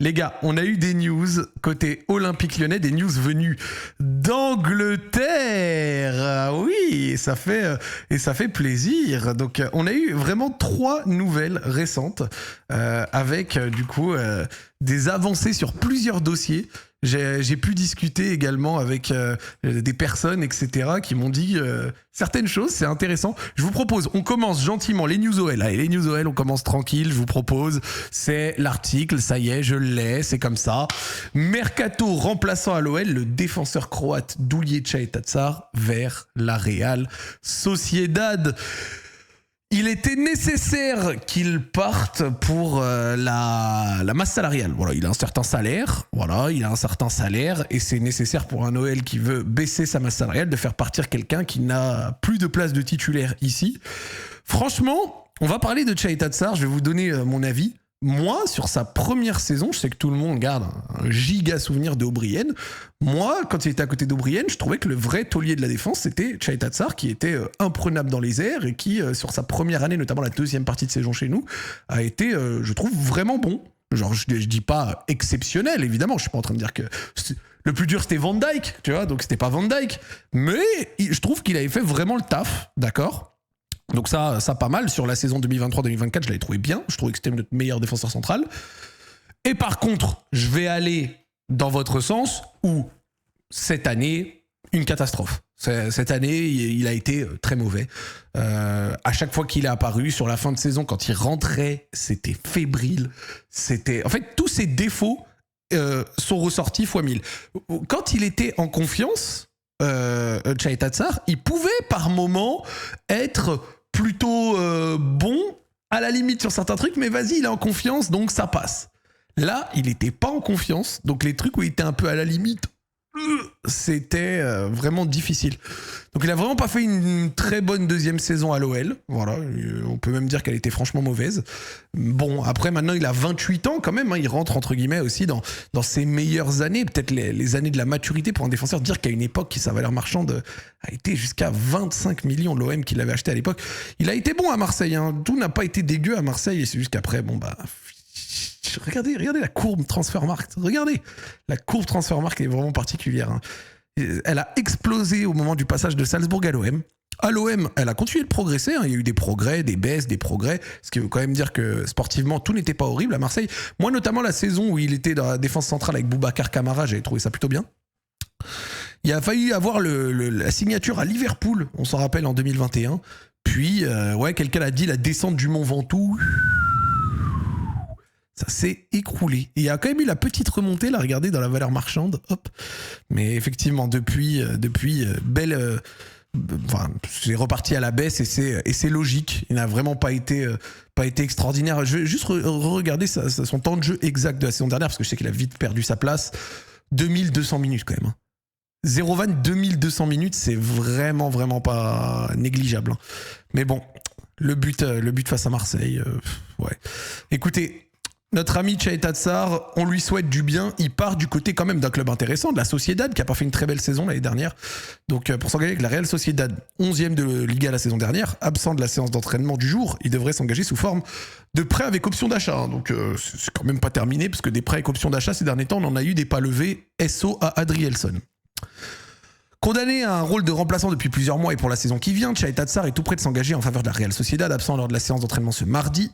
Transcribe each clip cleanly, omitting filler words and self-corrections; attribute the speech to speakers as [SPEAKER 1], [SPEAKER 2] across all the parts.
[SPEAKER 1] Les gars, on a eu des news côté Olympique Lyonnais, des news venues d'Angleterre. Ah oui, et ça fait plaisir. Donc, on a eu vraiment 3 nouvelles récentes avec du coup des avancées sur plusieurs dossiers. J'ai pu discuter également avec des personnes, etc., qui m'ont dit certaines choses, c'est intéressant. Je vous propose, on commence gentiment les news OL. Allez, les news OL, on commence tranquille, je vous propose. C'est l'article, ça y est, je l'ai, c'est comme ça. Mercato remplaçant à l'OL, le défenseur croate Dulje Čajetačar vers la Real Sociedad. Il était nécessaire qu'il parte pour la masse salariale. Voilà, il a un certain salaire. Et c'est nécessaire pour un OL qui veut baisser sa masse salariale de faire partir quelqu'un qui n'a plus de place de titulaire ici. Franchement, on va parler de Čajetačar. Je vais vous donner mon avis. Moi, sur sa première saison, je sais que tout le monde garde un giga souvenir de O'Brien. Moi, quand il était à côté d'O'Brien, je trouvais que le vrai taulier de la défense, c'était Čajetačar, qui était imprenable dans les airs et qui, sur sa première année, notamment la deuxième partie de saison chez nous, a été, je trouve, vraiment bon. Genre, je dis pas exceptionnel, évidemment. Je suis pas en train de dire que le plus dur, c'était Van Dijk, tu vois, donc c'était pas Van Dijk. Mais je trouve qu'il avait fait vraiment le taf, d'accord ? Donc ça pas mal. Sur la saison 2023-2024, je l'avais trouvé bien. Je trouvais que c'était notre meilleur défenseur central. Et par contre, je vais aller dans votre sens où cette année, une catastrophe. Cette année, il a été très mauvais. À chaque fois qu'il est apparu, sur la fin de saison, quand il rentrait, c'était fébrile. En fait, tous ses défauts sont ressortis fois 1000. Quand il était en confiance, Čajetačar, il pouvait par moment être plutôt bon, à la limite sur certains trucs, mais vas-y, il est en confiance, donc ça passe. Là, il n'était pas en confiance, donc les trucs où il était un peu à la limite, c'était vraiment difficile. Donc il a vraiment pas fait une très bonne deuxième saison à l'OL. Voilà, on peut même dire qu'elle était franchement mauvaise. Bon, après maintenant il a 28 ans quand même, hein, il rentre entre guillemets aussi dans ses meilleures années, peut-être les années de la maturité pour un défenseur. Dire qu'à une époque sa valeur marchande a été jusqu'à 25 millions, l'OM qui l'avait acheté à l'époque. Il a été bon à Marseille, hein. Tout n'a pas été dégueu à Marseille, et c'est juste qu'après, bon bah... Regardez la courbe Transfermarkt. Regardez, la courbe Transfermarkt est vraiment particulière. Hein. Elle a explosé au moment du passage de Salzbourg à l'OM. À l'OM, elle a continué de progresser. Hein. Il y a eu des progrès, des baisses, des progrès. Ce qui veut quand même dire que sportivement, tout n'était pas horrible à Marseille. Moi, notamment la saison où il était dans la défense centrale avec Boubacar Kamara, j'avais trouvé ça plutôt bien. Il a failli avoir la signature à Liverpool, on s'en rappelle, en 2021. Puis, quelqu'un a dit la descente du Mont Ventoux... Ça s'est écroulé. Et il y a quand même eu la petite remontée, là, regardez, dans la valeur marchande. Hop. Mais effectivement, depuis belle... c'est reparti à la baisse et c'est logique. Il n'a vraiment pas été extraordinaire. Je vais juste regarder son temps de jeu exact de la saison dernière, parce que je sais qu'il a vite perdu sa place. 2200 minutes quand même. 0,20, 2200 minutes, c'est vraiment, vraiment pas négligeable. Mais bon, le but face à Marseille, ouais. Écoutez... Notre ami Čajetačar, on lui souhaite du bien. Il part du côté quand même d'un club intéressant, de la Sociedad, qui n'a pas fait une très belle saison l'année dernière. Donc pour s'engager avec la Real Sociedad, 11e de Liga la saison dernière, absent de la séance d'entraînement du jour, il devrait s'engager sous forme de prêt avec option d'achat. Donc c'est quand même pas terminé, parce que des prêts avec option d'achat, ces derniers temps, on en a eu des pas levés. SO à Adrielson. Condamné à un rôle de remplaçant depuis plusieurs mois et pour la saison qui vient, Čajetačar est tout près de s'engager en faveur de la Real Sociedad, absent lors de la séance d'entraînement ce mardi.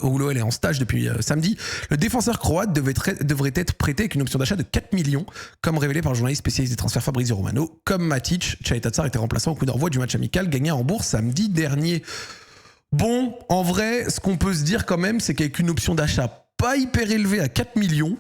[SPEAKER 1] Où l'OL est en stage depuis samedi. Le défenseur croate devrait être prêté avec une option d'achat de 4 millions, comme révélé par le journaliste spécialiste des transferts Fabrizio Romano. Comme Matic, Čajetačar était remplaçant au coup d'envoi du match amical gagné à Hambourg samedi dernier. Bon, en vrai, ce qu'on peut se dire quand même, c'est qu'avec une option d'achat pas hyper élevée à 4 millions,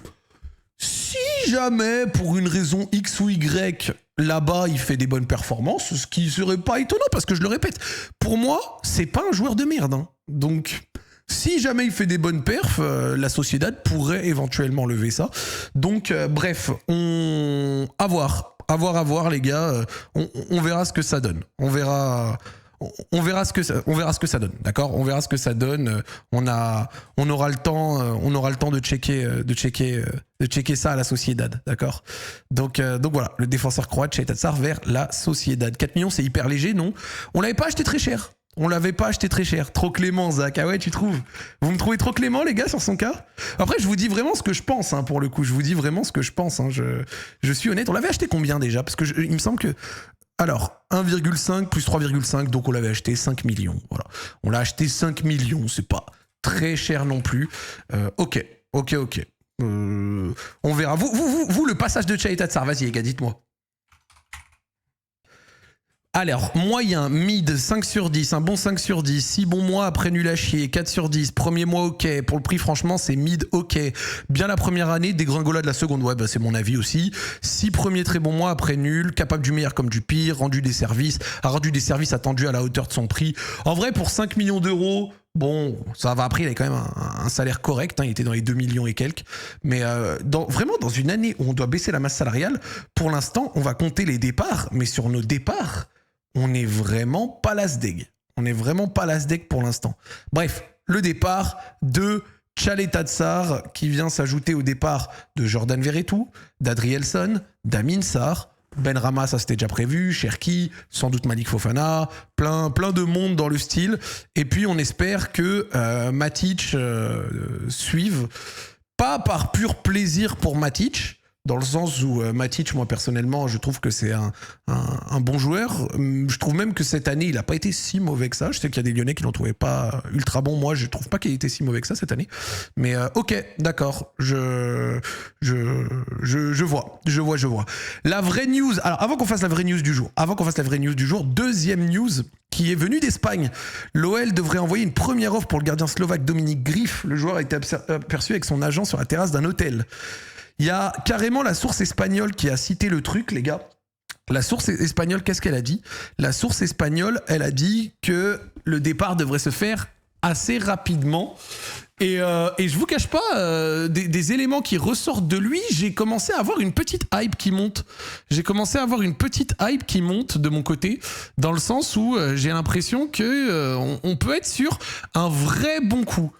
[SPEAKER 1] si jamais, pour une raison X ou Y, là-bas, il fait des bonnes performances, ce qui serait pas étonnant, parce que je le répète, pour moi, c'est pas un joueur de merde. Hein. Donc... Si jamais il fait des bonnes perfs, la Sociedad pourrait éventuellement lever ça. Donc, bref, à voir, les gars. On verra ce que ça donne. On verra ce que ça donne, d'accord ? On verra ce que ça donne. On aura le temps de checker ça à la Sociedad, d'accord ? Donc voilà, le défenseur croate Čajetačar vers la Sociedad. 4 millions, c'est hyper léger, non ? On l'avait pas acheté très cher. On l'avait pas acheté très cher. Trop clément, Zach. Ah ouais, tu trouves? Vous me trouvez trop clément, les gars, sur son cas? Après, je vous dis vraiment ce que je pense, hein, pour le coup. Je vous dis vraiment ce que je pense. Hein. Je suis honnête. On l'avait acheté combien déjà? Parce que il me semble que... Alors, 1,5 plus 3,5, donc on l'avait acheté 5 millions. Voilà. On l'a acheté 5 millions. C'est pas très cher non plus. Ok. On verra. Vous, le passage de Chaita Tsar, vas-y, les gars, dites-moi. Alors, moyen, mid, 5 sur 10, un bon 5 sur 10, 6 bons mois après nul à chier, 4 sur 10, premier mois ok, pour le prix franchement c'est mid ok, bien la première année, dégringolade la seconde, ouais bah c'est mon avis aussi, 6 premiers très bons mois après nul, capable du meilleur comme du pire, a rendu des services attendus à la hauteur de son prix, en vrai pour 5 millions d'euros, bon, ça va après, il avait quand même un salaire correct, hein, il était dans les 2 millions et quelques, mais vraiment dans une année où on doit baisser la masse salariale, pour l'instant on va compter les départs, mais sur nos départs, on n'est vraiment pas l'asdeg. On est vraiment pas l'asdeg pour l'instant. Bref, le départ de Chaita Tsar qui vient s'ajouter au départ de Jordan Verretou, d'Adrielson, d'Amin Sarr, Ben Rama, ça c'était déjà prévu, Cherki, sans doute Malik Fofana, plein de monde dans le style. Et puis on espère que Matic suive, pas par pur plaisir pour Matic, dans le sens où Matic, moi personnellement, je trouve que c'est un bon joueur. Je trouve même que cette année, il n'a pas été si mauvais que ça. Je sais qu'il y a des Lyonnais qui l'ont trouvé pas ultra bon. Moi, je trouve pas qu'il ait été si mauvais que ça cette année. Mais ok, d'accord. Je vois. La vraie news. Alors, avant qu'on fasse la vraie news du jour, deuxième news qui est venue d'Espagne. L'OL devrait envoyer une première offre pour le gardien slovaque Dominique Grif. Le joueur a été aperçu avec son agent sur la terrasse d'un hôtel. Il y a carrément la source espagnole qui a cité le truc, les gars. La source espagnole, qu'est-ce qu'elle a dit? La source espagnole, elle a dit que le départ devrait se faire assez rapidement. Et je vous cache pas, des éléments qui ressortent de lui, j'ai commencé à avoir une petite hype qui monte. De mon côté, dans le sens où j'ai l'impression que on peut être sur un vrai bon coup.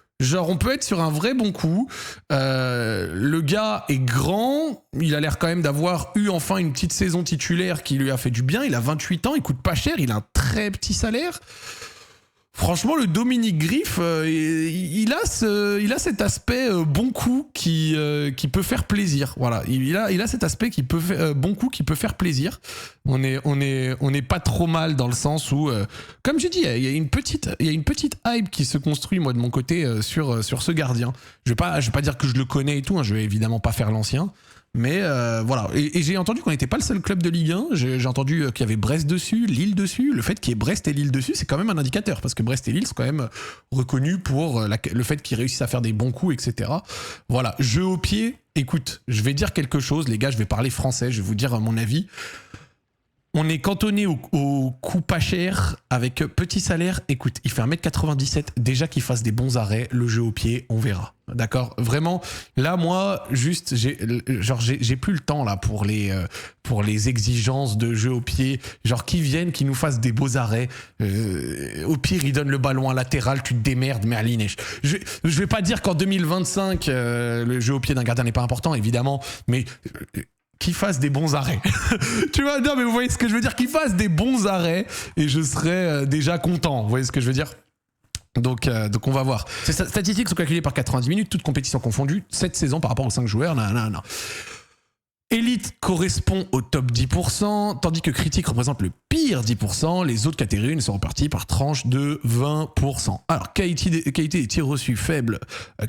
[SPEAKER 1] Le gars est grand, il a l'air quand même d'avoir eu enfin une petite saison titulaire qui lui a fait du bien, il a 28 ans, il coûte pas cher, il a un très petit salaire. Franchement, le Dominique Grif, il a cet aspect bon coup qui peut faire plaisir. Voilà, il a cet aspect qui peut bon coup qui peut faire plaisir. On est pas trop mal dans le sens où, comme j'ai dit, il y a une petite hype qui se construit moi de mon côté sur ce gardien. Je vais pas dire que je le connais et tout. Hein, je vais évidemment pas faire l'ancien. Mais voilà, et j'ai entendu qu'on n'était pas le seul club de Ligue 1, j'ai entendu qu'il y avait Brest dessus, Lille dessus, le fait qu'il y ait Brest et Lille dessus, c'est quand même un indicateur, parce que Brest et Lille sont quand même reconnus pour le fait qu'ils réussissent à faire des bons coups, etc. Voilà, jeu au pied, écoute, je vais dire quelque chose, les gars, je vais parler français, je vais vous dire mon avis. On est cantonné au coût pas cher, avec petit salaire. Écoute, il fait 1m97. Déjà qu'il fasse des bons arrêts, le jeu au pied, on verra. D'accord? Vraiment, là, moi, juste, j'ai plus le temps, là, pour les exigences de jeu au pied. Genre, qui viennent, qui nous fassent des beaux arrêts. Au pire, ils donnent le ballon à latéral, tu te démerdes, Merlin. Je vais pas dire qu'en 2025, le jeu au pied d'un gardien n'est pas important, évidemment, mais... qu'il fasse des bons arrêts. Tu vois, non mais vous voyez ce que je veux dire, qu'il fasse des bons arrêts et je serais déjà content. Vous voyez ce que je veux dire? Donc on va voir. Ces statistiques sont calculées par 90 minutes, toutes compétitions confondues, 7 saisons par rapport aux 5 joueurs. Non. Élite correspond au top 10%, tandis que critique représente le pire 10%. Les autres catégories sont reparties par tranche de 20%. Alors, qualité des tirs reçus faibles,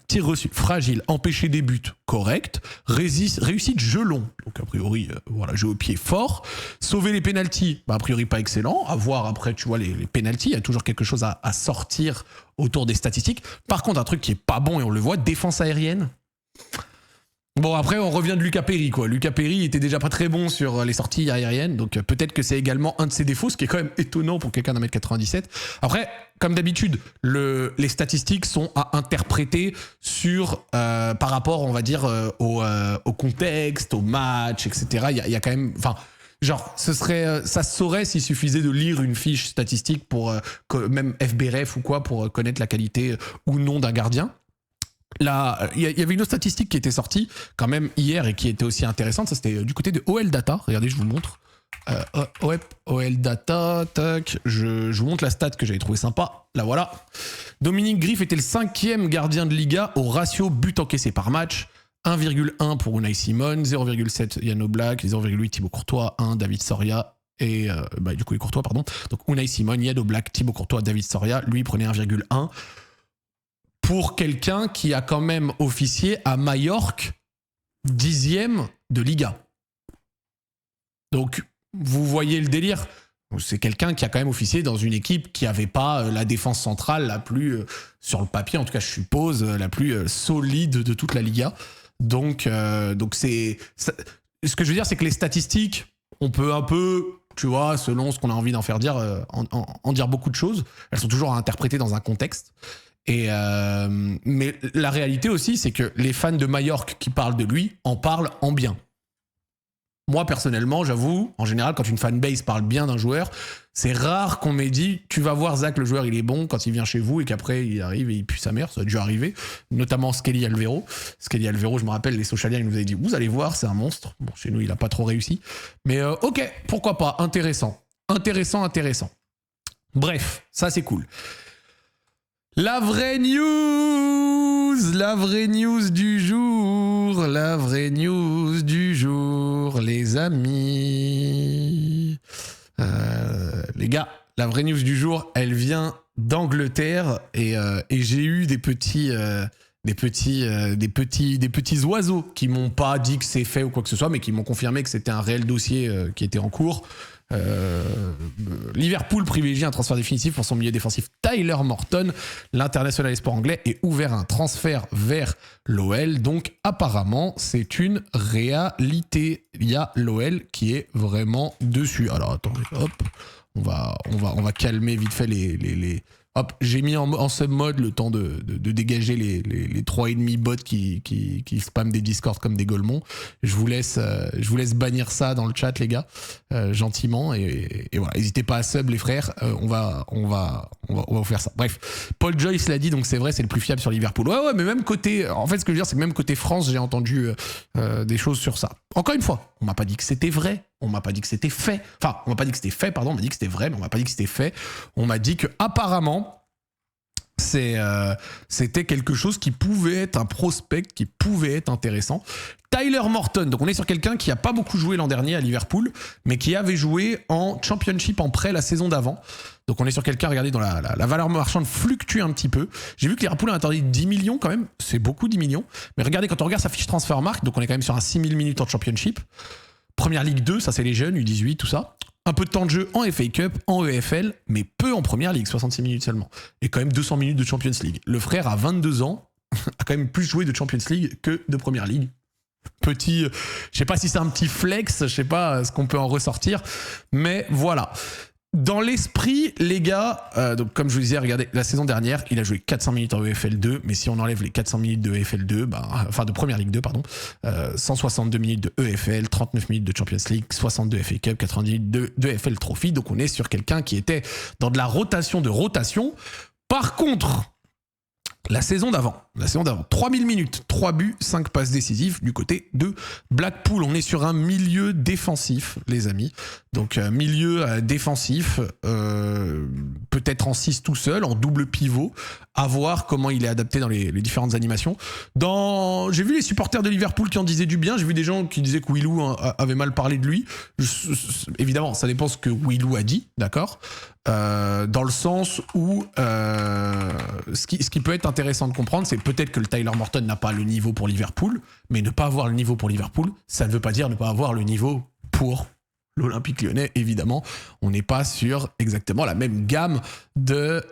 [SPEAKER 1] tirs reçus fragiles, empêcher des buts correct, réussite jeu long, donc a priori, voilà, jeu au pied fort, sauver les pénaltys, a priori pas excellent, à voir après, tu vois, les pénaltys, il y a toujours quelque chose à sortir autour des statistiques. Par contre, un truc qui est pas bon, et on le voit, défense aérienne. Bon, après, on revient de Lucas Perry, quoi. Lucas Perry était déjà pas très bon sur les sorties aériennes, donc peut-être que c'est également un de ses défauts, ce qui est quand même étonnant pour quelqu'un d'1m97. Après, comme d'habitude, les statistiques sont à interpréter par rapport, on va dire, au contexte, au match, etc. Il y a quand même... Enfin, genre, ça se saurait s'il suffisait de lire une fiche statistique pour, même FBref ou quoi, pour connaître la qualité ou non d'un gardien. Là, il y avait une autre statistique qui était sortie quand même hier et qui était aussi intéressante. Ça, c'était du côté de OL Data. Regardez, je vous le montre. Ouais, OL Data, tac. Je vous montre la stat que j'avais trouvé sympa. Là, voilà. Dominique Griff était le 5e gardien de Liga au ratio but encaissé par match. 1,1 pour Unai Simon, 0,7 Yann Oblak, 0,8 Thibaut Courtois, 1 David Soria et du coup les Courtois, pardon. Donc Unai Simon, Yann Oblak, Thibaut Courtois, David Soria, lui prenait 1,1 pour quelqu'un qui a quand même officié à Majorque 10e de Liga. Donc vous voyez le délire. C'est quelqu'un qui a quand même officié dans une équipe qui n'avait pas la défense centrale la plus, sur le papier en tout cas je suppose, la plus solide de toute la Liga. Donc c'est... Ce que je veux dire, c'est que les statistiques, on peut un peu, tu vois, selon ce qu'on a envie d'en faire dire, en dire beaucoup de choses. Elles sont toujours à interpréter dans un contexte. Mais la réalité aussi, c'est que les fans de Majorque qui parlent de lui en parlent en bien. Moi, personnellement, j'avoue, en général, quand une fanbase parle bien d'un joueur, c'est rare qu'on m'ait dit « Tu vas voir, Zach, le joueur, il est bon quand il vient chez vous et qu'après, il arrive et il pue sa mère. » Ça a déjà arrivé, notamment Skelly Alvero. Skelly Alvero, je me rappelle, les socialiens, ils nous avaient dit « Vous allez voir, c'est un monstre. » Bon, chez nous, il n'a pas trop réussi. Mais ok, pourquoi pas, intéressant. Intéressant. Bref, ça, c'est cool. La vraie news du jour, les amis. Les gars, la vraie news du jour, elle vient d'Angleterre et j'ai eu des petits oiseaux qui m'ont pas dit que c'est fait ou quoi que ce soit, mais qui m'ont confirmé que c'était un réel dossier qui était en cours. Liverpool privilégie un transfert définitif pour son milieu défensif Tyler Morton. L'international espoir anglais est ouvert à un transfert vers l'OL. Donc apparemment c'est une réalité. Il y a l'OL qui est vraiment dessus. Alors attendez, hop, on va calmer vite fait les... Hop, j'ai mis en sub-mode le temps de dégager les 3,5 bots qui spamment des Discord comme des golemons. Je vous laisse bannir ça dans le chat, les gars, gentiment. Et voilà, n'hésitez pas à sub, les frères. On va vous faire ça. Bref, Paul Joyce l'a dit, donc c'est vrai, c'est le plus fiable sur Liverpool. Ouais, mais même côté... En fait, ce que je veux dire, c'est que même côté France, j'ai entendu des choses sur ça. Encore une fois, on m'a pas dit que c'était vrai. On m'a pas dit que c'était fait. Enfin, on m'a pas dit que c'était fait, pardon. On m'a dit que c'était vrai, mais on m'a pas dit que c'était fait. On m'a dit que apparemment, c'était quelque chose qui pouvait être un prospect, qui pouvait être intéressant. Tyler Morton, donc on est sur quelqu'un qui a pas beaucoup joué l'an dernier à Liverpool, mais qui avait joué en Championship en prêt la saison d'avant. Donc on est sur quelqu'un, regardez, dont la valeur marchande fluctue un petit peu. J'ai vu que Liverpool a interdit 10 millions quand même, c'est beaucoup 10 millions. Mais regardez, quand on regarde sa fiche Transfermarkt, donc on est quand même sur un 6000 minutes en Championship. Première Ligue 2, ça c'est les jeunes, U18, tout ça. Un peu de temps de jeu en FA Cup, en EFL, mais peu en Première Ligue, 66 minutes seulement. Et quand même 200 minutes de Champions League. Le frère, à 22 ans, a quand même plus joué de Champions League que de Première Ligue. Petit, je sais pas si c'est un petit flex, je sais pas ce qu'on peut en ressortir, mais voilà. Dans l'esprit, les gars, donc comme je vous disais, regardez, la saison dernière, il a joué 400 minutes en EFL 2, mais si on enlève les 400 minutes de EFL 2, enfin de Première Ligue 2, pardon, 162 minutes de EFL, 39 minutes de Champions League, 62 FA Cup, 90 minutes de EFL Trophy, donc on est sur quelqu'un qui était dans de la rotation de rotation. Par contre, la saison d'avant, 3000 minutes, 3 buts, 5 passes décisives du côté de Blackpool. On est sur un milieu défensif, les amis. Donc milieu défensif, peut-être en 6 tout seul, en double pivot, à voir comment il est adapté dans les différentes animations. J'ai vu les supporters de Liverpool qui en disaient du bien, j'ai vu des gens qui disaient que Willou avait mal parlé de lui. Évidemment, ça dépend ce que Willou a dit, d'accord ? Dans le sens où ce qui peut être intéressant de comprendre, c'est peut-être que le Tyler Morton n'a pas le niveau pour Liverpool, mais ne pas avoir le niveau pour Liverpool, ça ne veut pas dire ne pas avoir le niveau pour l'Olympique Lyonnais, évidemment. On n'est pas sur exactement la même gamme de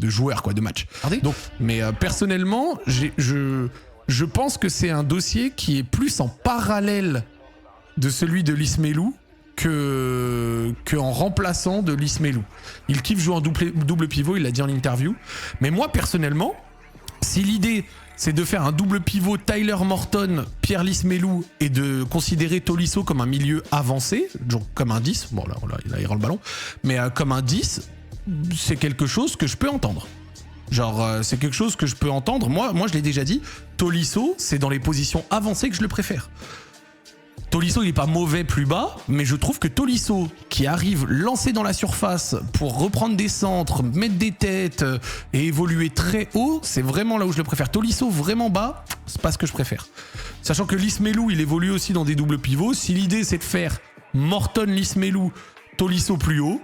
[SPEAKER 1] joueurs, quoi, de matchs. Donc, mais personnellement, je pense que c'est un dossier qui est plus en parallèle de celui de Lismelou qu'en remplaçant de Lismelou. Il kiffe jouer en double pivot, il l'a dit en interview. Mais moi, personnellement, si l'idée, c'est de faire un double pivot Tyler Morton, Pierre Lismelou et de considérer Tolisso comme un milieu avancé, genre comme un 10, bon là il rend le ballon, mais comme un 10, c'est quelque chose que je peux entendre. Genre, c'est quelque chose que je peux entendre. Moi je l'ai déjà dit, Tolisso, c'est dans les positions avancées que je le préfère. Tolisso, il est pas mauvais plus bas, mais je trouve que Tolisso, qui arrive lancé dans la surface pour reprendre des centres, mettre des têtes et évoluer très haut, c'est vraiment là où je le préfère. Tolisso vraiment bas, c'est pas ce que je préfère. Sachant que Lismelou, il évolue aussi dans des doubles pivots. Si l'idée c'est de faire Morton, Lismelou, Tolisso plus haut,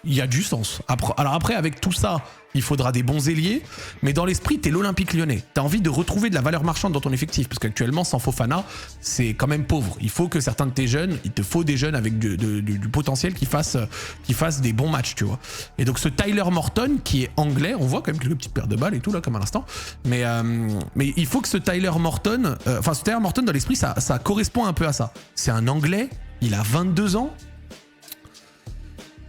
[SPEAKER 1] il y a du sens. Alors après, avec tout ça, il faudra des bons ailiers, mais dans l'esprit, t'es l'Olympique Lyonnais. T'as envie de retrouver de la valeur marchande dans ton effectif, parce qu'actuellement, sans Fofana, c'est quand même pauvre. Il faut que certains de tes jeunes, il te faut des jeunes avec du potentiel qui fassent des bons matchs, tu vois. Et donc ce Tyler Morton, qui est anglais, on voit quand même quelques petites paires de balles et tout, là, comme à l'instant, mais il faut que ce Tyler Morton, dans l'esprit, ça correspond un peu à ça. C'est un anglais, il a 22 ans.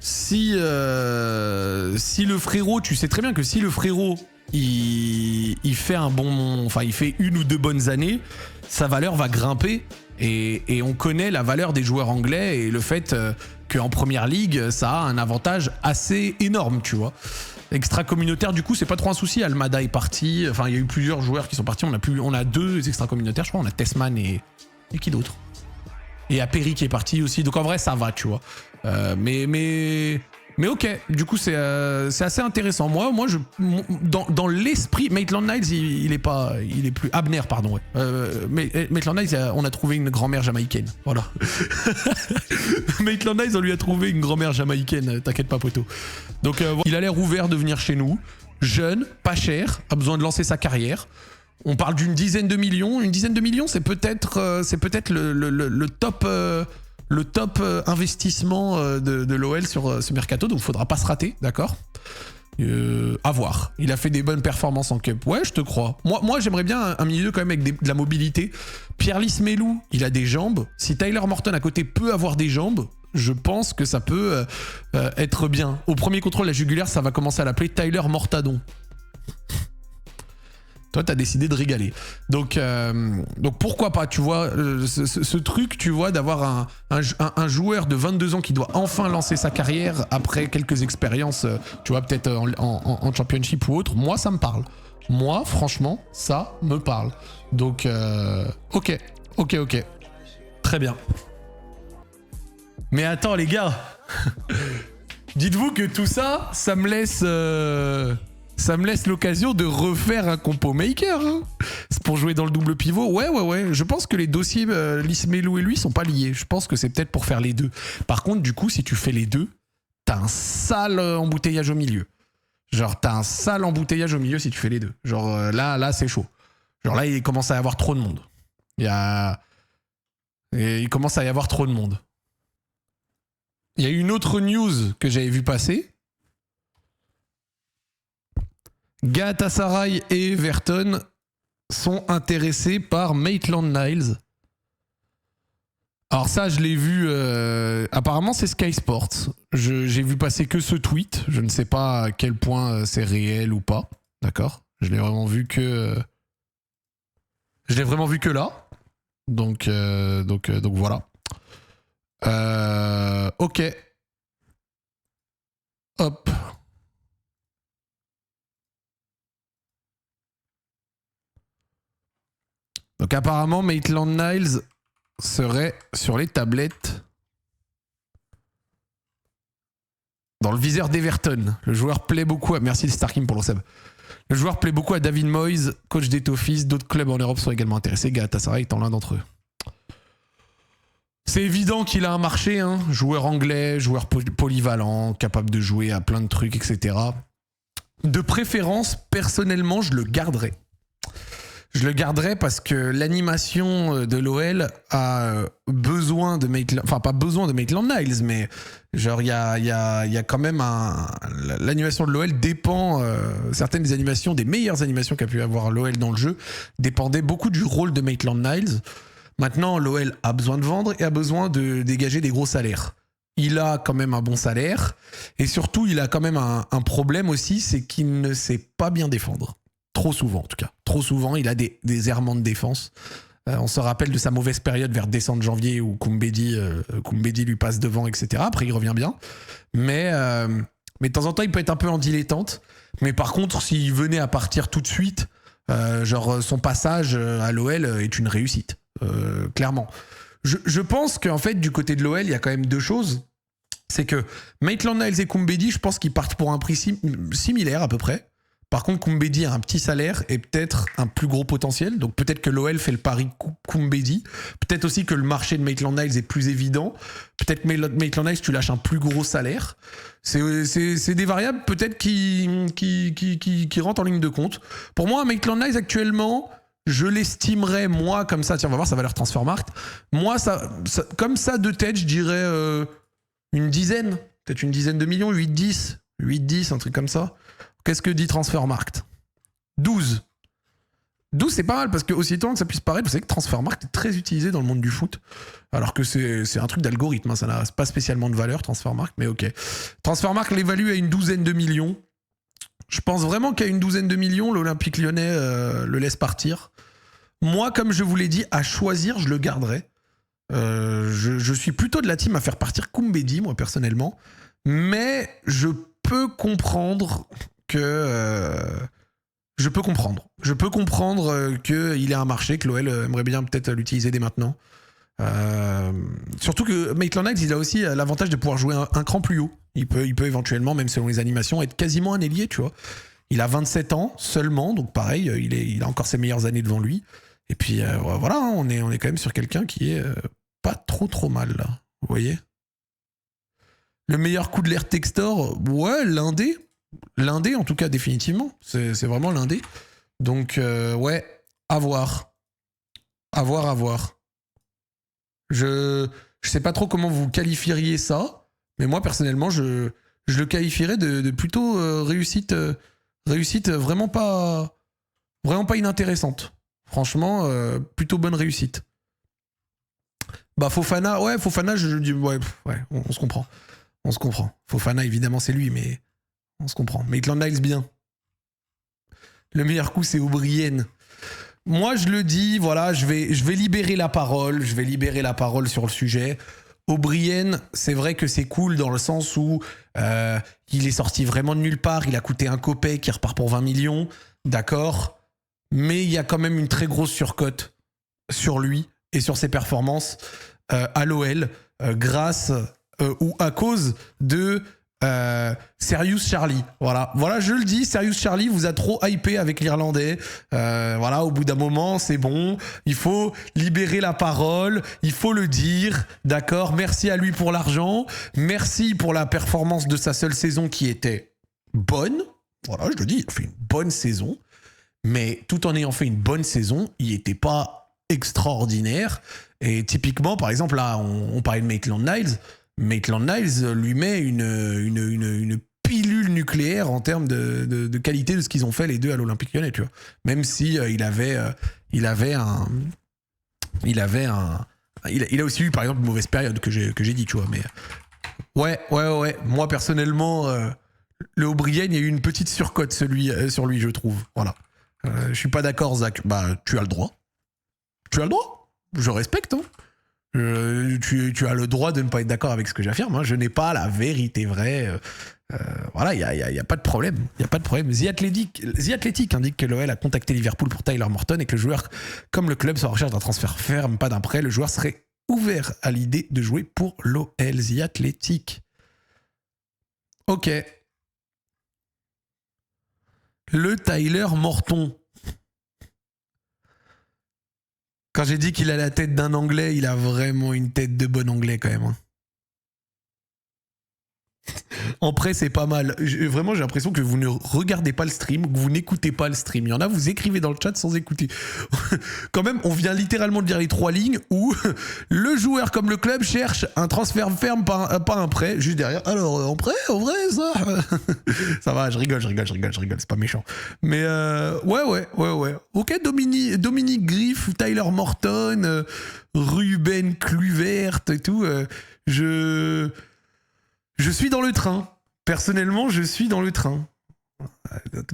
[SPEAKER 1] Si le frérot, tu sais très bien que si le frérot il fait il fait une ou deux bonnes années, sa valeur va grimper et on connaît la valeur des joueurs anglais et le fait qu'en première ligue ça a un avantage assez énorme, tu vois. Extra-communautaire, du coup, c'est pas trop un souci. Almada est parti, enfin il y a eu plusieurs joueurs qui sont partis, on a deux extra-communautaires, je crois, on a Tessman et qui d'autre. Et Aperi qui est parti aussi, donc en vrai ça va, tu vois. Mais ok, du coup c'est assez intéressant. Moi dans l'esprit, Maitland-Niles il est plus Abner, pardon. Ouais. Maitland-Niles, on a trouvé une grand-mère jamaïcaine, voilà. Maitland-Niles, on lui a trouvé une grand-mère jamaïcaine, t'inquiète pas poto. Donc il a l'air ouvert de venir chez nous, jeune, pas cher, a besoin de lancer sa carrière. On parle d'une dizaine de millions. Une dizaine de millions, c'est peut-être le top investissement de l'OL sur ce mercato, donc il faudra pas se rater, d'accord. À voir. Il a fait des bonnes performances en Cup. Ouais, je te crois. Moi j'aimerais bien un milieu quand même avec de la mobilité. Pierre Lismelou, il a des jambes. Si Tyler Morton à côté peut avoir des jambes, je pense que ça peut être bien. Au premier contrôle, la jugulaire, ça va commencer à l'appeler Tyler Mortadon. Toi, t'as décidé de régaler. Donc pourquoi pas, tu vois, ce truc, tu vois, d'avoir un joueur de 22 ans qui doit enfin lancer sa carrière après quelques expériences, tu vois, peut-être en championship ou autre, moi, ça me parle. Moi, franchement, ça me parle. Donc, ok. Très bien. Mais attends, les gars. Dites-vous que tout ça, ça me laisse l'occasion de refaire un compo maker. Hein. C'est pour jouer dans le double pivot. Ouais. Je pense que les dossiers Lismelou et lui sont pas liés. Je pense que c'est peut-être pour faire les deux. Par contre, du coup, si tu fais les deux, t'as un sale embouteillage au milieu. Genre, t'as un sale embouteillage au milieu si tu fais les deux. Genre, là, c'est chaud. Genre, là, il commence à y avoir trop de monde. Il commence à y avoir trop de monde. Il y a une autre news que j'avais vu passer. Galatasaray et Everton sont intéressés par Maitland-Niles. Alors ça, je l'ai vu... apparemment, c'est Sky Sports. J'ai vu passer que ce tweet. Je ne sais pas à quel point c'est réel ou pas. D'accord ? Je l'ai vraiment vu que... Je l'ai vraiment vu que là. Donc voilà. Ok. Hop. Donc apparemment, Maitland-Niles serait sur les tablettes dans le viseur d'Everton. Le joueur plaît beaucoup à... Merci Starkim pour le sub. Le joueur plaît beaucoup à David Moyes, coach d'Etofis. D'autres clubs en Europe sont également intéressés. Galatasaray étant l'un d'entre eux. C'est évident qu'il a un marché, hein. Joueur anglais, joueur polyvalent, capable de jouer à plein de trucs, etc. De préférence, personnellement, je le garderai. Je le garderai parce que l'animation de l'OL a besoin de Maitland... Enfin, pas besoin de Maitland-Niles, mais genre, il y a quand même l'animation de l'OL dépend... certaines des animations, des meilleures animations qu'a pu avoir l'OL dans le jeu, dépendaient beaucoup du rôle de Maitland-Niles. Maintenant, l'OL a besoin de vendre et a besoin de dégager des gros salaires. Il a quand même un bon salaire. Et surtout, il a quand même un problème aussi, c'est qu'il ne sait pas bien défendre. Trop souvent, en tout cas. Trop souvent, il a des errements de défense. On se rappelle de sa mauvaise période vers décembre janvier où Koumbedi lui passe devant, etc. Après, il revient bien. Mais de temps en temps, il peut être un peu en dilettante. Mais par contre, s'il venait à partir tout de suite, genre son passage à l'OL est une réussite. Clairement. Je pense qu'en fait, du côté de l'OL, il y a quand même deux choses. C'est que Maitland-Niles et Koumbedi, je pense qu'ils partent pour un prix similaire à peu près. Par contre, Koumbedi a un petit salaire et peut-être un plus gros potentiel. Donc peut-être que l'OL fait le pari Koumbedi. Peut-être aussi que le marché de Maitland-Niles est plus évident. Peut-être Maitland-Niles, tu lâches un plus gros salaire. C'est des variables peut-être qui rentrent en ligne de compte. Pour moi, Maitland-Niles actuellement, je l'estimerais, moi, comme ça. Tiens, on va voir sa valeur Transfermarkt. Moi, comme ça, de tête, je dirais une dizaine. Peut-être une dizaine de millions, 8-10. 8-10, un truc comme ça. Qu'est-ce que dit Transfermarkt? 12. 12, c'est pas mal parce que, aussi étonnant que ça puisse paraître, vous savez que Transfermarkt est très utilisé dans le monde du foot. Alors que c'est un truc d'algorithme, hein, ça n'a pas spécialement de valeur, Transfermarkt, mais ok. Transfermarkt l'évalue à une douzaine de millions. Je pense vraiment qu'à une douzaine de millions, l'Olympique Lyonnais le laisse partir. Moi, comme je vous l'ai dit, à choisir, je le garderai. Je suis plutôt de la team à faire partir Koumbedi, moi, personnellement. Mais je peux comprendre que... Je peux comprendre qu'il ait un marché, que l'OL aimerait bien peut-être l'utiliser dès maintenant. Surtout que Maitland-Niles, il a aussi l'avantage de pouvoir jouer un cran plus haut. Il peut éventuellement, même selon les animations, être quasiment un ailier, tu vois. Il a 27 ans seulement, donc pareil, il a encore ses meilleures années devant lui. Et puis voilà, hein, on est quand même sur quelqu'un qui est pas trop mal, là. Vous voyez? Le meilleur coup de l'ère Textor, ouais, l'indé. L'indé, en tout cas, définitivement. C'est vraiment l'indé. Donc, ouais, à voir. À voir. Je sais pas trop comment vous qualifieriez ça, mais moi, personnellement, je le qualifierais de plutôt réussite vraiment pas inintéressante. Franchement, plutôt bonne réussite. Bah, Fofana, je dis, ouais, on se comprend. On se comprend. Fofana, évidemment, c'est lui, mais on se comprend. Maitland-Niles, bien. Le meilleur coup, c'est O'Brien. Moi, je le dis, voilà, je vais libérer la parole. Je vais libérer la parole sur le sujet. O'Brien, c'est vrai que c'est cool dans le sens où il est sorti vraiment de nulle part. Il a coûté un copec, il repart pour 20 millions. D'accord. Mais il y a quand même une très grosse surcote sur lui et sur ses performances à l'OL grâce ou à cause de Serious Charlie. Voilà, je le dis, Serious Charlie vous a trop hypé avec l'Irlandais. Voilà, au bout d'un moment, c'est bon. Il faut libérer la parole. Il faut le dire. D'accord. Merci à lui pour l'argent. Merci pour la performance de sa seule saison qui était bonne. Voilà, je le dis, il a fait une bonne saison. Mais tout en ayant fait une bonne saison, il n'était pas extraordinaire. Et typiquement, par exemple, là, on parlait de Maitland-Niles. Maitland-Niles lui met une pilule nucléaire en termes de qualité de ce qu'ils ont fait les deux à l'Olympique Lyonnais, tu vois. Même si il a aussi eu par exemple une mauvaise période que j'ai dit, tu vois. Mais ouais. Moi personnellement, le O'Brien, il y a eu une petite surcote sur lui, je trouve. Voilà. Je suis pas d'accord, Zach. Bah, tu as le droit. Je respecte, hein. Tu as le droit de ne pas être d'accord avec ce que j'affirme. Hein. Je n'ai pas la vérité vraie. Voilà, il y a pas de problème. Il y a pas de problème. The Athletic indique que l'OL a contacté Liverpool pour Tyler Morton et que le joueur, comme le club, soit en recherche d'un transfert ferme, pas d'un prêt. Le joueur serait ouvert à l'idée de jouer pour l'OL. The Athletic. Ok. Le Tyler Morton. Quand j'ai dit qu'il a la tête d'un Anglais, il a vraiment une tête de bon Anglais quand même. Hein. En prêt, c'est pas mal. Vraiment, j'ai l'impression que vous ne regardez pas le stream, que vous n'écoutez pas le stream. Il y en a, vous écrivez dans le chat sans écouter. Quand même, on vient littéralement de dire les 3 lignes où le joueur comme le club cherche un transfert ferme, pas un prêt. Juste derrière. Alors, en prêt, en vrai, ça ça va, je rigole. C'est pas méchant. Mais ouais. Ok, Dominique Griff, Tyler Morton, Ruben Kluivert et tout. Je suis dans le train. Personnellement, je suis dans le train.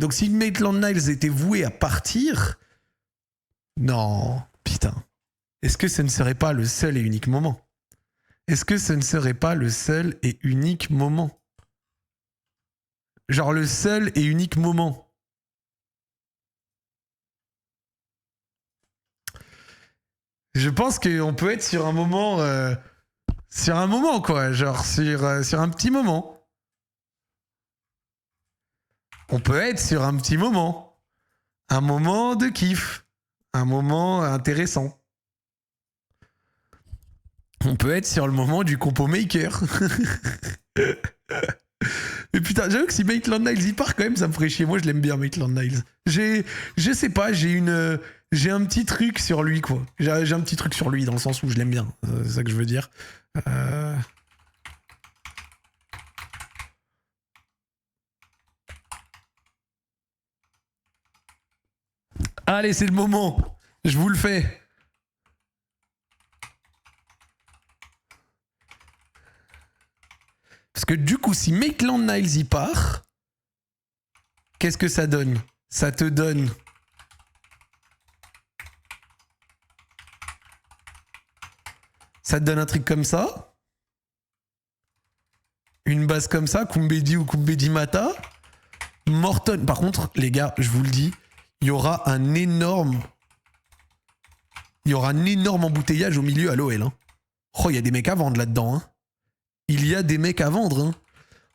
[SPEAKER 1] Donc si Maitland-Niles était voué à partir... Non, putain. Est-ce que ce ne serait pas le seul et unique moment? Genre le seul et unique moment. Je pense qu'on peut être sur un moment... sur un moment, quoi. Genre sur un petit moment. On peut être sur un petit moment. Un moment de kiff. Un moment intéressant. On peut être sur le moment du compo maker. Mais putain, j'avoue que si Maitland Niles y part quand même, ça me ferait chier. Moi, je l'aime bien, Maitland Niles. Je sais pas, j'ai un petit truc sur lui, quoi. J'ai un petit truc sur lui dans le sens où je l'aime bien. C'est ça que je veux dire. Allez, c'est le moment. Je vous le fais. Parce que du coup, si Maitland Niles y part, qu'est-ce que ça donne? Ça te donne... Ça te donne un truc comme ça. Une base comme ça, Kumbedi ou Kumbedi Mata. Morton. Par contre, les gars, je vous le dis, il y aura un énorme embouteillage au milieu à l'OL. Hein. Oh, il y a des mecs à vendre là-dedans. Hein. Il y a des mecs à vendre. Hein.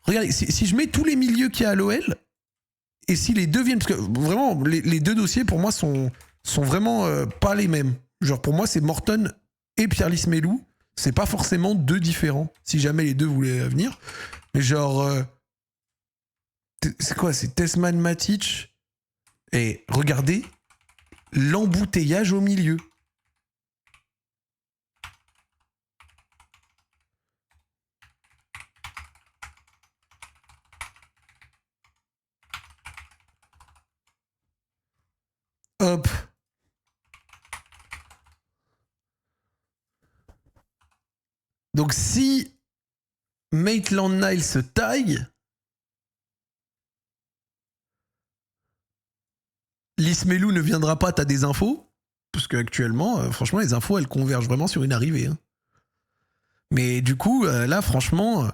[SPEAKER 1] Regardez, si je mets tous les milieux qu'il y a à l'OL, et si les deux viennent... Parce que vraiment, les deux dossiers, pour moi, sont vraiment pas les mêmes. Genre, pour moi, c'est Morton et Pierre-Lys Melou. C'est pas forcément deux différents, si jamais les deux voulaient venir. Mais genre... c'est quoi? C'est Tesman Matic. Et regardez l'embouteillage au milieu. Hop. Donc si Maitland Niles se taille, Lys Melou ne viendra pas, t'as des infos? Parce qu'actuellement, franchement, les infos, elles convergent vraiment sur une arrivée. Hein. Mais du coup, là, franchement,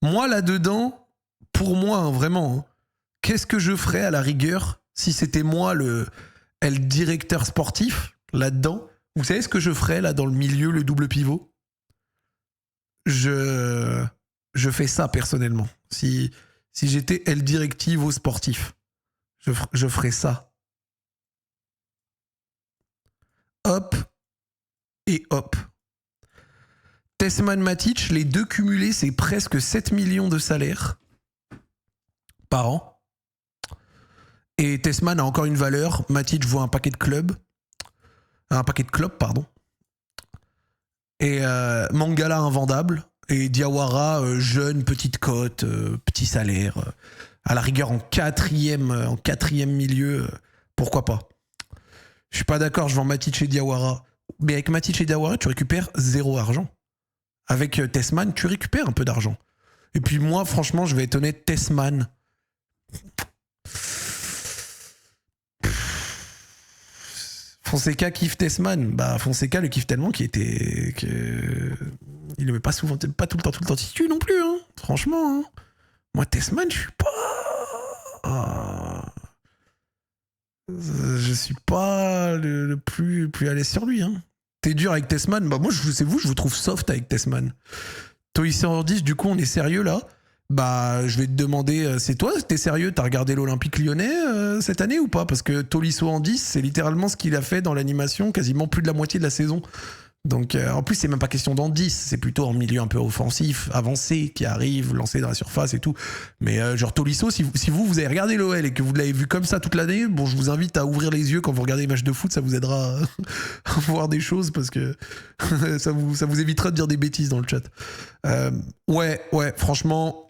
[SPEAKER 1] moi, là-dedans, pour moi, hein, vraiment, hein, qu'est-ce que je ferais à la rigueur si c'était moi le directeur sportif là-dedans? Vous savez ce que je ferais là dans le milieu, le double pivot? Je fais ça personnellement. Si j'étais L directive au sportif, je ferais ça. Hop et hop. Tesman Matic, les deux cumulés, c'est presque 7 millions de salaire par an. Et Tesman a encore une valeur. Matic voit un paquet de clubs. Un paquet de clubs, pardon. Et Mangala invendable. Et Diawara, jeune, petite cote, petit salaire. À la rigueur, en quatrième milieu, pourquoi pas. Je suis pas d'accord, je vends Matic et Diawara. Mais avec Matic et Diawara, tu récupères zéro argent. Avec Tesman, tu récupères un peu d'argent. Et puis moi, franchement, je vais être honnête, Tesman... Fonseca kiffe Tesman. Bah, Fonseca le kiffe tellement qu'il était... Il le met pas souvent, pas tout le temps titu non plus, hein. Franchement, hein. Moi, Tesman, je suis pas... Je suis pas le plus à l'aise sur lui, hein. T'es dur avec Tesman. Bah, moi, je vous trouve soft avec Tesman. Toy 10, du coup, on est sérieux là. Bah, je vais te demander, c'est toi, t'es sérieux? T'as regardé l'Olympique Lyonnais cette année ou pas? Parce que Tolisso en 10, c'est littéralement ce qu'il a fait dans l'animation quasiment plus de la moitié de la saison. Donc, en plus, c'est même pas question d'en 10, c'est plutôt en milieu un peu offensif, avancé, qui arrive, lancé dans la surface et tout. Mais genre Tolisso, si vous avez regardé l'OL et que vous l'avez vu comme ça toute l'année, bon, je vous invite à ouvrir les yeux quand vous regardez les matchs de foot, ça vous aidera à voir des choses parce que ça vous évitera de dire des bêtises dans le chat. Ouais, franchement...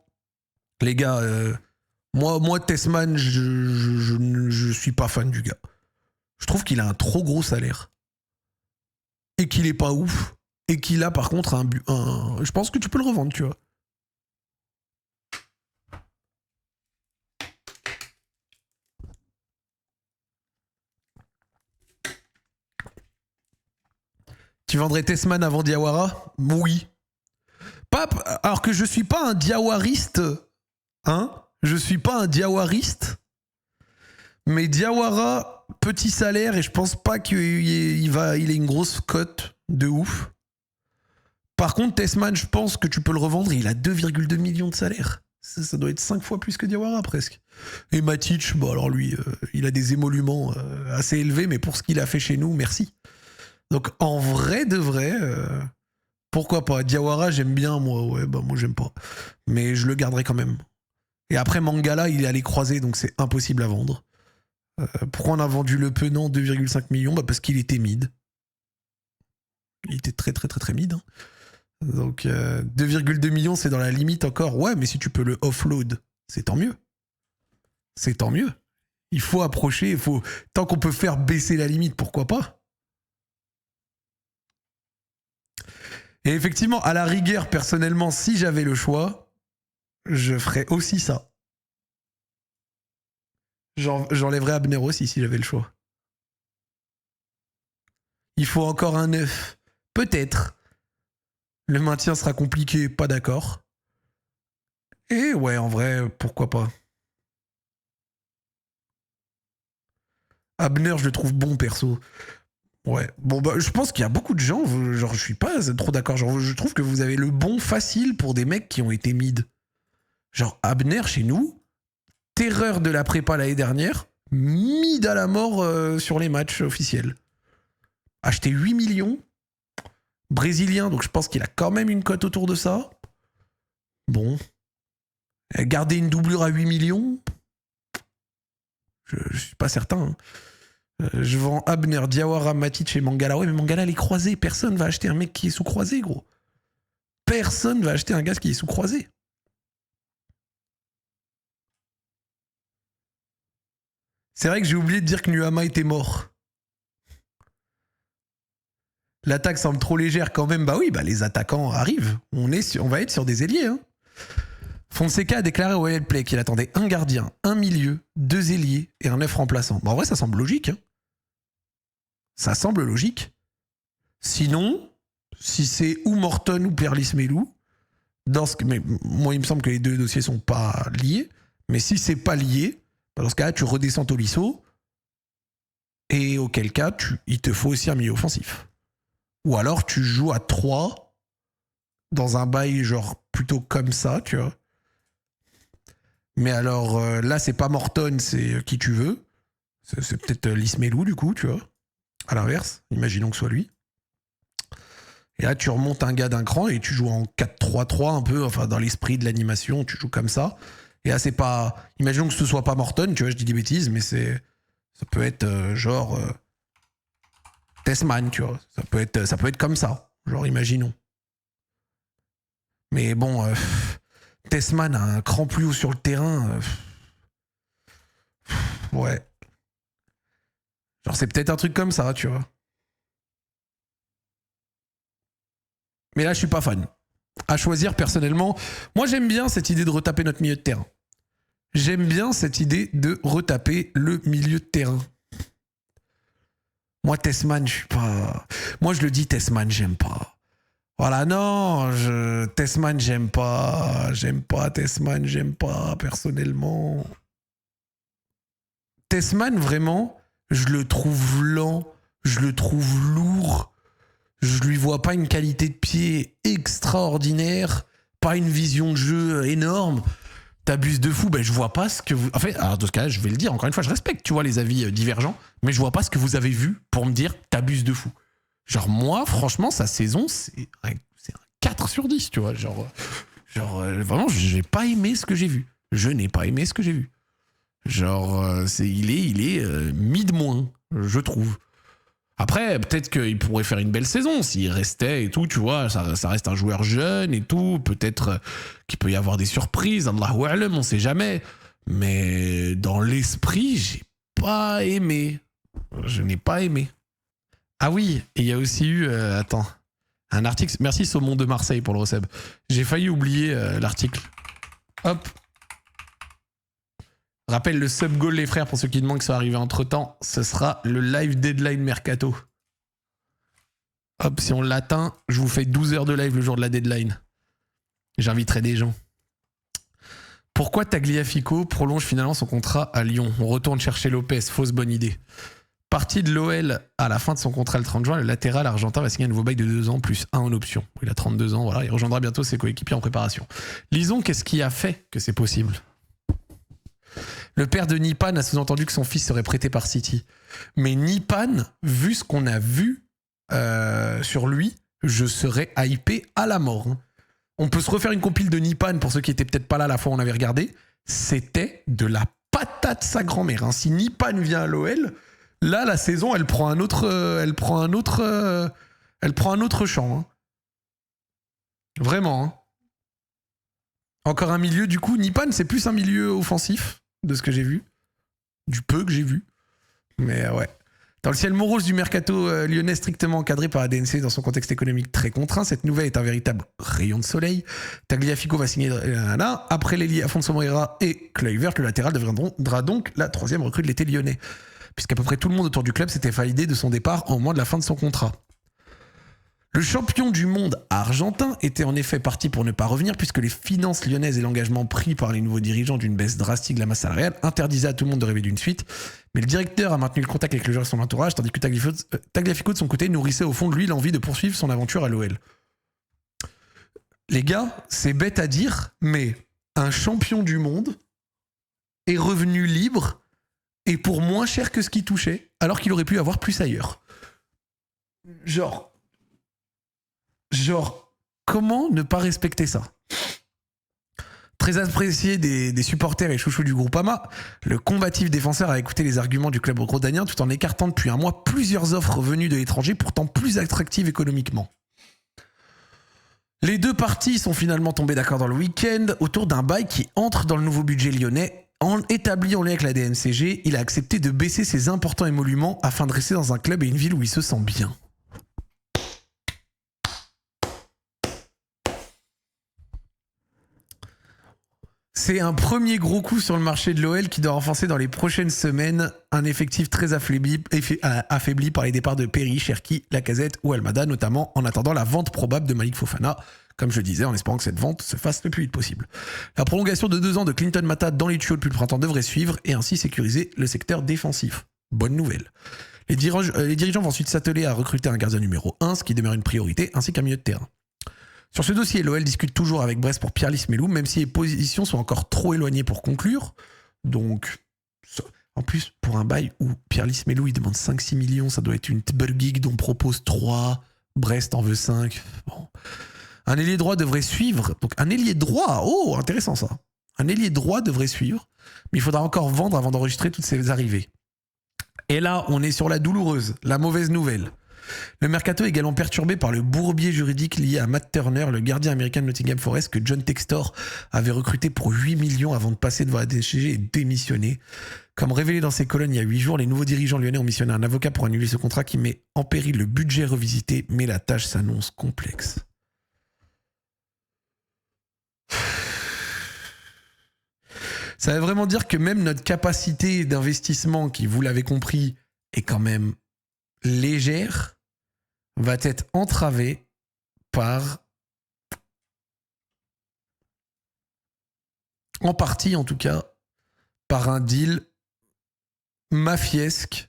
[SPEAKER 1] Les gars, moi Tesman, je suis pas fan du gars. Je trouve qu'il a un trop gros salaire. Et qu'il est pas ouf. Et qu'il a par contre je pense que tu peux le revendre, tu vois. Tu vendrais Tesman avant Diawara? Oui. Alors que je suis pas un diawariste... Hein? Je suis pas un diawariste, mais Diawara, petit salaire et je pense pas qu'il ait une grosse cote de ouf. Par contre, Tessman, je pense que tu peux le revendre, il a 2,2 millions de salaire. Ça doit être 5 fois plus que Diawara presque. Et Matic, bon alors lui, il a des émoluments assez élevés, mais pour ce qu'il a fait chez nous, merci. Donc en vrai de vrai, pourquoi pas. Diawara, j'aime bien, moi, ouais, bah moi j'aime pas. Mais je le garderai quand même. Et après Mangala, il est allé croiser, donc c'est impossible à vendre. Pourquoi on a vendu Le Penant 2,5 millions? Bah parce qu'il était mid. Il était très très très très mid. Hein. Donc 2,2 millions, c'est dans la limite encore. Ouais, mais si tu peux le offload, c'est tant mieux. C'est tant mieux. Il faut approcher, tant qu'on peut faire baisser la limite, pourquoi pas? Et effectivement, à la rigueur, personnellement, si j'avais le choix, je ferais aussi ça. J'enlèverais Abner aussi si j'avais le choix. Il faut encore un 9. Peut-être. Le maintien sera compliqué, pas d'accord. Et ouais, en vrai, pourquoi pas. Abner, je le trouve bon perso. Ouais. Bon, bah, je pense qu'il y a beaucoup de gens, genre, je suis pas trop d'accord. Genre, je trouve que vous avez le bon facile pour des mecs qui ont été mid. Genre, Abner, chez nous, terreur de la prépa l'année dernière, mid à la mort sur les matchs officiels. Acheté 8 millions, brésilien, donc je pense qu'il a quand même une cote autour de ça. Bon. Garder une doublure à 8 millions, je suis pas certain. Hein. Je vends Abner, Diawara, Matic et Mangala. Ouais, mais Mangala, les croisés. Personne va acheter un mec qui est sous croisé, gros. Personne va acheter un gars qui est sous croisé. C'est vrai que j'ai oublié de dire que Nuama était mort. L'attaque semble trop légère quand même. Bah oui, bah les attaquants arrivent. On va être sur des ailiers. Hein. Fonseca a déclaré au Well Play qu'il attendait un gardien, un milieu, 2 ailiers et un 9 remplaçant. Bon, en vrai, ça semble logique. Hein. Ça semble logique. Sinon, si c'est ou Morton ou Perlis Melou, mais moi, il me semble que les deux dossiers sont pas liés. Mais si c'est pas lié, dans ce cas-là, tu redescends Tolisso. Et auquel cas, il te faut aussi un milieu offensif. Ou alors, tu joues à 3 dans un bail genre plutôt comme ça, tu vois. Mais alors, là, c'est pas Morton, c'est qui tu veux. C'est peut-être Lismelou, du coup, tu vois. À l'inverse, imaginons que ce soit lui. Et là, tu remontes un gars d'un cran et tu joues en 4-3-3 un peu, enfin, dans l'esprit de l'animation, tu joues comme ça. Et là, c'est pas... Imaginons que ce soit pas Morton, tu vois, je dis des bêtises, mais ça peut être genre... Tessman, tu vois. Ça peut être comme ça. Genre, imaginons. Mais bon, Tessman a un cran plus haut sur le terrain. Ouais. Genre, c'est peut-être un truc comme ça, tu vois. Mais là, je suis pas fan. À choisir, personnellement, moi, j'aime bien cette idée de retaper notre milieu de terrain. J'aime bien cette idée de retaper le milieu de terrain. Moi, Tessman, je suis pas... Moi, je le dis, Tessman, j'aime pas. Voilà, non, Tessman, j'aime pas. J'aime pas Tessman, j'aime pas, personnellement. Tessman, vraiment, je le trouve lent, je le trouve lourd, je lui vois pas une qualité de pied extraordinaire, pas une vision de jeu énorme. T'abuses de fou, ben je vois pas ce que vous... En fait, alors dans ce cas-là, je vais le dire, encore une fois, je respecte, tu vois, les avis divergents, mais je vois pas ce que vous avez vu pour me dire t'abuses de fou. Genre, moi, franchement, sa saison, c'est un 4 sur 10, tu vois. Genre vraiment, j'ai pas aimé ce que j'ai vu. Je n'ai pas aimé ce que j'ai vu. Genre, il est mid moins, je trouve. Après, peut-être qu'il pourrait faire une belle saison s'il restait et tout, tu vois. Ça reste un joueur jeune et tout. Peut-être qu'il peut y avoir des surprises. Allahu a'lam, on sait jamais. Mais dans l'esprit, j'ai pas aimé. Je n'ai pas aimé. Ah oui, et il y a aussi eu... attends. Un article... Merci Saumon de Marseille pour le receb. J'ai failli oublier l'article. Hop. Rappelle le sub-goal, les frères, pour ceux qui demandent que ça arrive entre-temps. Ce sera le live deadline mercato. Hop, si on l'atteint, je vous fais 12 heures de live le jour de la deadline. J'inviterai des gens. Pourquoi Tagliafico prolonge finalement son contrat à Lyon? On retourne chercher Lopez, fausse bonne idée. Parti de l'OL à la fin de son contrat le 30 juin, le latéral argentin va signer un nouveau bail de 2 ans plus 1 en option. Il a 32 ans, voilà, il rejoindra bientôt ses coéquipiers en préparation. Lisons qu'est-ce qui a fait que c'est possible. Le père de Nipan a sous-entendu que son fils serait prêté par City. Mais Nipan, vu ce qu'on a vu sur lui, je serais hypé à la mort. On peut se refaire une compile de Nipan pour ceux qui étaient peut-être pas là la fois où on avait regardé. C'était de la patate sa grand-mère. Si Nipan vient à l'OL, là la saison elle prend un autre champ. Vraiment. Encore un milieu, du coup, Nipan c'est plus un milieu offensif de ce que j'ai vu, du peu que j'ai vu. Mais ouais. Dans le ciel morose du mercato lyonnais strictement encadré par la DNC dans son contexte économique très contraint, cette nouvelle est un véritable rayon de soleil. Tagliafico va signer là. Après l'ailier Afonso Moreira et Kluivert, le latéral deviendra donc la 3e recrue de l'été lyonnais. Puisqu'à peu près tout le monde autour du club s'était validé de son départ au moment de la fin de son contrat. Le champion du monde argentin était en effet parti pour ne pas revenir puisque les finances lyonnaises et l'engagement pris par les nouveaux dirigeants d'une baisse drastique de la masse salariale interdisaient à tout le monde de rêver d'une suite. Mais le directeur a maintenu le contact avec le joueur et son entourage, tandis que Tagliafico de son côté nourrissait au fond de lui l'envie de poursuivre son aventure à l'OL. Les gars, c'est bête à dire, mais un champion du monde est revenu libre et pour moins cher que ce qu'il touchait, alors qu'il aurait pu avoir plus ailleurs. Genre, comment ne pas respecter ça ? Très apprécié des supporters et chouchous du Groupama, le combatif défenseur a écouté les arguments du club rhodanien tout en écartant depuis un mois plusieurs offres venues de l'étranger pourtant plus attractives économiquement. Les deux parties sont finalement tombées d'accord dans le week-end autour d'un bail qui entre dans le nouveau budget lyonnais. Établi en lien avec la DNCG, il a accepté de baisser ses importants émoluments afin de rester dans un club et une ville où il se sent bien. C'est un premier gros coup sur le marché de l'OL qui doit renforcer dans les prochaines semaines un effectif très affaibli par les départs de Perry, Cherki, Lacazette ou Almada, notamment en attendant la vente probable de Malik Fofana, comme je disais, en espérant que cette vente se fasse le plus vite possible. La prolongation de 2 ans de Clinton Mata dans les tuyaux depuis le printemps devrait suivre et ainsi sécuriser le secteur défensif. Bonne nouvelle. Les dirigeants vont ensuite s'atteler à recruter un gardien numéro 1, ce qui demeure une priorité, ainsi qu'un milieu de terrain. Sur ce dossier, l'OL discute toujours avec Brest pour Pierre Lismelou, même si les positions sont encore trop éloignées pour conclure. Donc, en plus, pour un bail où Pierre Lismelou il demande 5-6 millions, ça doit être une gig dont on propose 3, Brest en veut 5. Bon. Un ailier droit devrait suivre. Donc un ailier droit, oh, intéressant ça. Un ailier droit devrait suivre, mais il faudra encore vendre avant d'enregistrer toutes ces arrivées. Et là, on est sur la douloureuse, la mauvaise nouvelle. Le mercato est également perturbé par le bourbier juridique lié à Matt Turner, le gardien américain de Nottingham Forest que John Textor avait recruté pour 8 millions avant de passer devant la DNCG et démissionner. Comme révélé dans ses colonnes il y a 8 jours, les nouveaux dirigeants lyonnais ont missionné un avocat pour annuler ce contrat qui met en péril le budget revisité, mais la tâche s'annonce complexe. Ça veut vraiment dire que même notre capacité d'investissement, qui, vous l'avez compris, est quand même légère, va être entravée par, en partie en tout cas, par un deal mafiesque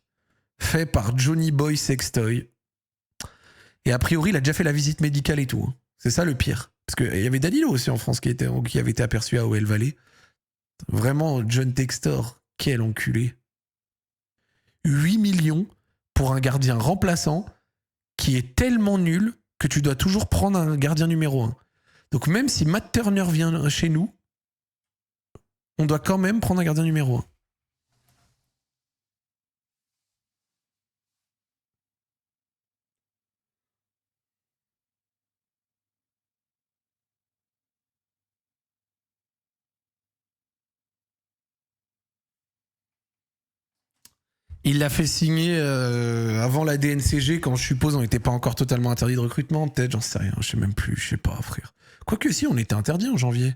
[SPEAKER 1] fait par Johnny Boy Sextoy. Et a priori, il a déjà fait la visite médicale et tout. C'est ça le pire. Parce qu'il y avait Danilo aussi en France qui avait été aperçu à OL Valley. Vraiment, John Textor, quel enculé. 8 millions pour un gardien remplaçant qui est tellement nul que tu dois toujours prendre un gardien numéro 1. Donc même si Matt Turner vient chez nous, on doit quand même prendre un gardien numéro 1. Il l'a fait signer avant la DNCG, quand je suppose on n'était pas encore totalement interdit de recrutement, peut-être, j'en sais rien, je sais même plus, je sais pas, frère. Quoique si, on était interdit en janvier.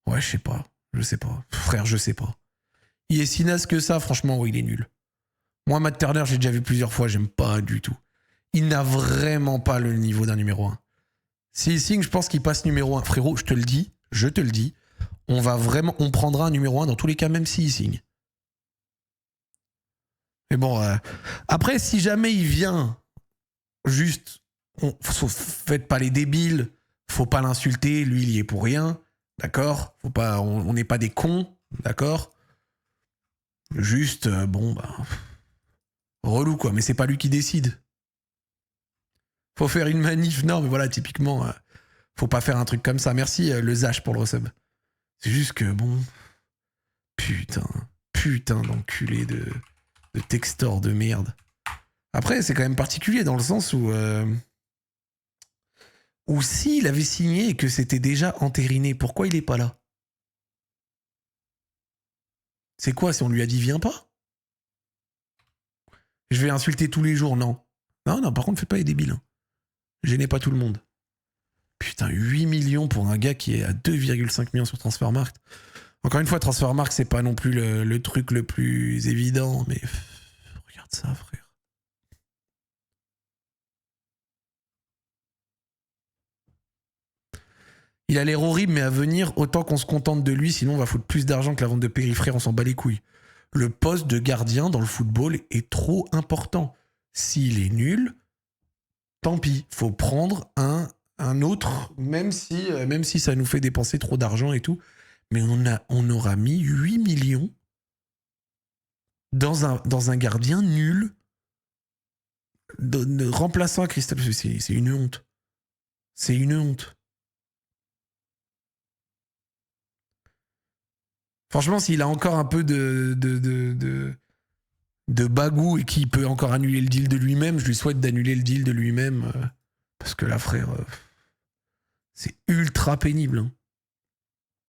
[SPEAKER 1] Ouais, je sais pas, frère, je sais pas. Il est si naze que ça, franchement, ouais, il est nul. Moi, Matt Turner, j'ai déjà vu plusieurs fois, j'aime pas du tout. Il n'a vraiment pas le niveau d'un numéro 1. S'il signe, je pense qu'il passe numéro 1. Frérot, je te le dis, on prendra un numéro 1 dans tous les cas, même s'il signe. Mais bon, après, si jamais il vient, juste, faites pas les débiles, faut pas l'insulter, lui, il y est pour rien, d'accord? Faut pas, on n'est pas des cons, d'accord? Juste, bon, bah, relou, quoi, mais c'est pas lui qui décide. Faut faire une manif, non, mais voilà, typiquement, faut pas faire un truc comme ça. Merci, le Zach, pour le resub. C'est juste que, bon, putain d'enculé de textor de merde. Après, c'est quand même particulier dans le sens où s'il avait signé et que c'était déjà entériné, pourquoi il est pas là? C'est quoi si on lui a dit viens pas? Je vais insulter tous les jours, non. Non, par contre, faites pas les débiles. Hein. Gênez pas tout le monde. Putain, 8 millions pour un gars qui est à 2,5 millions sur Transfermarkt. Encore une fois, Transfermarkt, c'est pas non plus le truc le plus évident, mais regarde ça, frère. Il a l'air horrible, mais à venir, autant qu'on se contente de lui, sinon on va foutre plus d'argent que la vente de périphrères, on s'en bat les couilles. Le poste de gardien dans le football est trop important. S'il est nul, tant pis, faut prendre un autre, même si ça nous fait dépenser trop d'argent et tout. Mais on aura mis 8 millions dans un gardien nul, remplaçant à Christophe. C'est une honte. C'est une honte. Franchement, s'il a encore un peu de bagou et qu'il peut encore annuler le deal de lui-même, je lui souhaite d'annuler le deal de lui-même. Parce que là, frère, c'est ultra pénible. Hein.